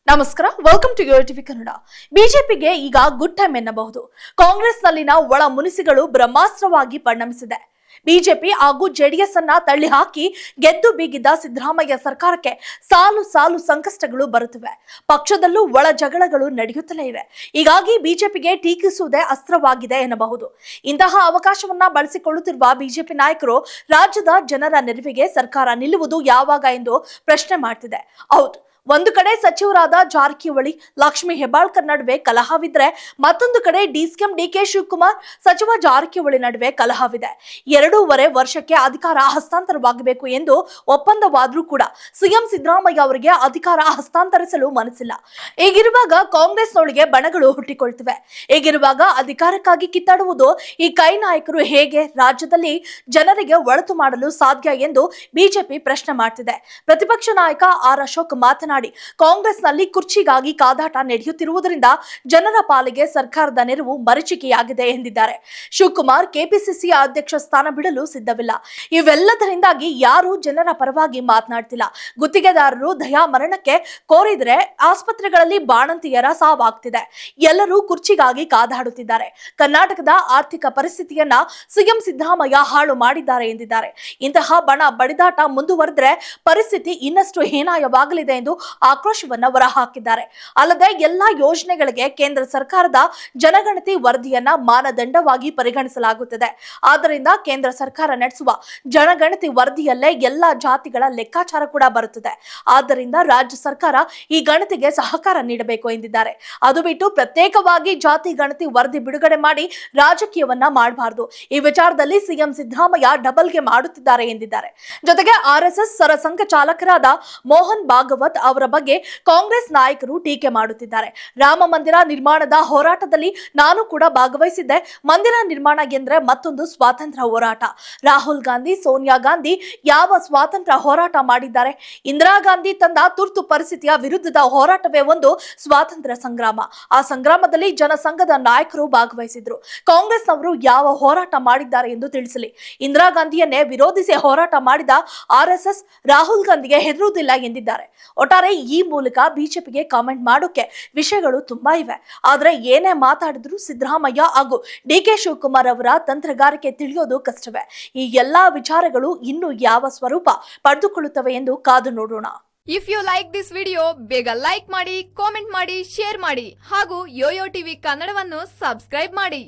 ನಮಸ್ಕಾರ, welcome to Yoyo TV Kannada. ಬಿಜೆಪಿಗೆ ಈಗ ಗುಡ್ ಟೈಮ್ ಎನ್ನಬಹುದು. ಕಾಂಗ್ರೆಸ್ನಲ್ಲಿನ ಒಳ ಮುನಿಸಿಗಳು ಬ್ರಹ್ಮಾಸ್ತ್ರವಾಗಿ ಪರಿಣಮಿಸಿದೆ. ಬಿಜೆಪಿ ಹಾಗೂ ಜೆಡಿಎಸ್ ಅನ್ನ ತಳ್ಳಿ ಹಾಕಿ ಗೆದ್ದು ಬೀಗಿದ್ದ ಸಿದ್ದರಾಮಯ್ಯ ಸರ್ಕಾರಕ್ಕೆ ಸಾಲು ಸಾಲು ಸಂಕಷ್ಟಗಳು ಬರುತ್ತಿವೆ. ಪಕ್ಷದಲ್ಲೂ ಒಳ ಜಗಳಗಳು ನಡೆಯುತ್ತಲೇ ಇವೆ. ಹೀಗಾಗಿ ಬಿಜೆಪಿಗೆ ಟೀಕಿಸುವುದೇ ಅಸ್ತ್ರವಾಗಿದೆ ಎನ್ನಬಹುದು. ಇಂತಹ ಅವಕಾಶವನ್ನ ಬಳಸಿಕೊಳ್ಳುತ್ತಿರುವ ಬಿಜೆಪಿ ನಾಯಕರು ರಾಜ್ಯದ ಜನರ ನೆರವಿಗೆ ಸರ್ಕಾರ ನಿಲ್ಲುವುದು ಯಾವಾಗ ಎಂದು ಪ್ರಶ್ನೆ ಮಾಡ್ತಿದೆ. ಹೌದು, ಒಂದು ಕಡೆ ಸಚಿವರಾದ ಜಾರಕಿಹೊಳಿ, ಲಕ್ಷ್ಮೀ ಹೆಬ್ಬಾಳ್ಕರ್ ನಡುವೆ ಕಲಹವಿದ್ರೆ, ಮತ್ತೊಂದು ಕಡೆ ಡಿಸಿಎಂ ಡಿಕೆ ಶಿವಕುಮಾರ್, ಸಚಿವ ಜಾರಕಿಹೊಳಿ ನಡುವೆ ಕಲಹವಿದೆ. 2.5 ವರ್ಷಕ್ಕೆ ಅಧಿಕಾರ ಹಸ್ತಾಂತರವಾಗಬೇಕು ಎಂದು ಒಪ್ಪಂದವಾದ್ರೂ ಕೂಡ ಸಿಎಂ ಸಿದ್ದರಾಮಯ್ಯ ಅವರಿಗೆ ಅಧಿಕಾರ ಹಸ್ತಾಂತರಿಸಲು ಮನಸ್ಸಿಲ್ಲ. ಹೀಗಿರುವಾಗ ಕಾಂಗ್ರೆಸ್ನೊಳಗೆ ಬಣಗಳು ಹುಟ್ಟಿಕೊಳ್ತಿವೆ. ಹೀಗಿರುವಾಗ ಅಧಿಕಾರಕ್ಕಾಗಿ ಕಿತ್ತಾಡುವುದು ಈ ಕೈ ನಾಯಕರು ಹೇಗೆ ರಾಜ್ಯದಲ್ಲಿ ಜನರಿಗೆ ಒಳಿತು ಮಾಡಲು ಸಾಧ್ಯ ಎಂದು ಬಿಜೆಪಿ ಪ್ರಶ್ನೆ ಮಾಡ್ತಿದೆ. ಪ್ರತಿಪಕ್ಷ ನಾಯಕ ಆರ್ ಅಶೋಕ್ ಮಾತನಾಡಿ, ಕಾಂಗ್ರೆಸ್ನಲ್ಲಿ ಕುರ್ಚಿಗಾಗಿ ಕಾದಾಟ ನಡೆಯುತ್ತಿರುವುದರಿಂದ ಜನರ ಪಾಲಿಗೆ ಸರ್ಕಾರದ ನೆರವು ಮರೀಚಿಕೆಯಾಗಿದೆ ಎಂದಿದ್ದಾರೆ. ಶಿವಕುಮಾರ್ ಕೆಪಿಸಿಸಿ ಅಧ್ಯಕ್ಷ ಸ್ಥಾನ ಬಿಡಲು ಸಿದ್ಧವಿಲ್ಲ. ಇವೆಲ್ಲದರಿಂದಾಗಿ ಯಾರು ಜನರ ಪರವಾಗಿ ಮಾತನಾಡ್ತಿಲ್ಲ. ಗುತ್ತಿಗೆದಾರರು ದಯಾ ಮರಣಕ್ಕೆ ಕೋರಿದ್ರೆ ಆಸ್ಪತ್ರೆಗಳಲ್ಲಿ ಬಾಣಂತಿಯರ ಸಾವಾಗ್ತಿದೆ. ಎಲ್ಲರೂ ಕುರ್ಚಿಗಾಗಿ ಕಾದಾಡುತ್ತಿದ್ದಾರೆ. ಕರ್ನಾಟಕದ ಆರ್ಥಿಕ ಪರಿಸ್ಥಿತಿಯನ್ನ ಸಿಎಂ ಸಿದ್ದರಾಮಯ್ಯ ಹಾಳು ಮಾಡಿದ್ದಾರೆ ಎಂದಿದ್ದಾರೆ. ಇಂತಹ ಬಣ ಬಡಿದಾಟ ಮುಂದುವರೆದ್ರೆ ಪರಿಸ್ಥಿತಿ ಇನ್ನಷ್ಟು ಹೀನಾಯವಾಗಲಿದೆ ಎಂದು ಆಕ್ರೋಶವನ್ನ ಹೊರಹಾಕಿದ್ದಾರೆ. ಅಲ್ಲದೆ ಎಲ್ಲಾ ಯೋಜನೆಗಳಿಗೆ ಕೇಂದ್ರ ಸರ್ಕಾರದ ಜನಗಣತಿ ವರದಿಯನ್ನ ಮಾನದಂಡವಾಗಿ ಪರಿಗಣಿಸಲಾಗುತ್ತದೆ. ಆದ್ದರಿಂದ ಕೇಂದ್ರ ಸರ್ಕಾರ ನಡೆಸುವ ಜನಗಣತಿ ವರದಿಯಲ್ಲೇ ಎಲ್ಲಾ ಜಾತಿಗಳ ಲೆಕ್ಕಾಚಾರ ಕೂಡ ಬರುತ್ತದೆ. ಆದ್ದರಿಂದ ರಾಜ್ಯ ಸರ್ಕಾರ ಈ ಗಣತಿಗೆ ಸಹಕಾರ ನೀಡಬೇಕು ಎಂದಿದ್ದಾರೆ. ಅದು ಬಿಟ್ಟು ಪ್ರತ್ಯೇಕವಾಗಿ ಜಾತಿ ಗಣತಿ ವರದಿ ಬಿಡುಗಡೆ ಮಾಡಿ ರಾಜಕೀಯವನ್ನ ಮಾಡಬಾರದು. ಈ ವಿಚಾರದಲ್ಲಿ ಸಿಎಂ ಸಿದ್ದರಾಮಯ್ಯ ಡಬಲ್ ಗೇಮ್ ಆಡುತ್ತಿದ್ದಾರೆ ಎಂದಿದ್ದಾರೆ. ಜೊತೆಗೆ ಆರ್ಎಸ್ಎಸ್ ಸರಸಂಘ ಚಾಲಕರಾದ ಮೋಹನ್ ಭಾಗವತ್ ಅವರ ಬಗ್ಗೆ ಕಾಂಗ್ರೆಸ್ ನಾಯಕರು ಟೀಕೆ ಮಾಡುತ್ತಿದ್ದಾರೆ. ರಾಮ ಮಂದಿರ ನಿರ್ಮಾಣದ ಹೋರಾಟದಲ್ಲಿ ನಾನು ಕೂಡ ಭಾಗವಹಿಸಿದ್ದೆ. ಮಂದಿರ ನಿರ್ಮಾಣ ಎಂದ್ರೆ ಮತ್ತೊಂದು ಸ್ವಾತಂತ್ರ್ಯ ಹೋರಾಟ. ರಾಹುಲ್ ಗಾಂಧಿ, ಸೋನಿಯಾ ಗಾಂಧಿ ಯಾವ ಸ್ವಾತಂತ್ರ್ಯ ಹೋರಾಟ ಮಾಡಿದ್ದಾರೆ? ಇಂದಿರಾ ಗಾಂಧಿ ತಂದ ತುರ್ತು ಪರಿಸ್ಥಿತಿಯ ವಿರುದ್ಧದ ಹೋರಾಟವೇ ಒಂದು ಸ್ವಾತಂತ್ರ್ಯ ಸಂಗ್ರಾಮ. ಆ ಸಂಗ್ರಾಮದಲ್ಲಿ ಜನಸಂಘದ ನಾಯಕರು ಭಾಗವಹಿಸಿದ್ರು. ಕಾಂಗ್ರೆಸ್ನವರು ಯಾವ ಹೋರಾಟ ಮಾಡಿದ್ದಾರೆ ಎಂದು ತಿಳಿಸಲಿ. ಇಂದಿರಾ ಗಾಂಧಿಯನ್ನೇ ವಿರೋಧಿಸಿ ಹೋರಾಟ ಮಾಡಿದ ಆರ್ಎಸ್ಎಸ್ ರಾಹುಲ್ ಗಾಂಧಿಗೆ ಹೆದರುವುದಿಲ್ಲ ಎಂದಿದ್ದಾರೆ. ಒಟ್ಟಾರೆ ಈ ಮೂಲಕ ಬಿಜೆಪಿಗೆ ಕಾಮೆಂಟ್ ಮಾಡೋಕೆ ವಿಷಯಗಳು ತುಂಬಾ ಇವೆ. ಆದ್ರೆ ಏನೇ ಮಾತಾಡಿದ್ರು ಸಿದ್ದರಾಮಯ್ಯ ಹಾಗೂ ಡಿಕೆ ಶಿವಕುಮಾರ್ ಅವರ ತಂತ್ರಗಾರಿಕೆ ತಿಳಿಯೋದು ಕಷ್ಟವೇ. ಈ ಎಲ್ಲಾ ವಿಚಾರಗಳು ಇನ್ನು ಯಾವ ಸ್ವರೂಪ ಪಡೆದುಕೊಳ್ಳುತ್ತವೆ ಎಂದು ಕಾದು ನೋಡೋಣ. If you like this video, ಬೇಗ ಲೈಕ್ ಮಾಡಿ, ಕಾಮೆಂಟ್ ಮಾಡಿ, ಶೇರ್ ಮಾಡಿ ಹಾಗೂ ಯೋಯೋ ಟಿವಿ ಕನ್ನಡವನ್ನು ಸಬ್ಸ್ಕ್ರೈಬ್ ಮಾಡಿ.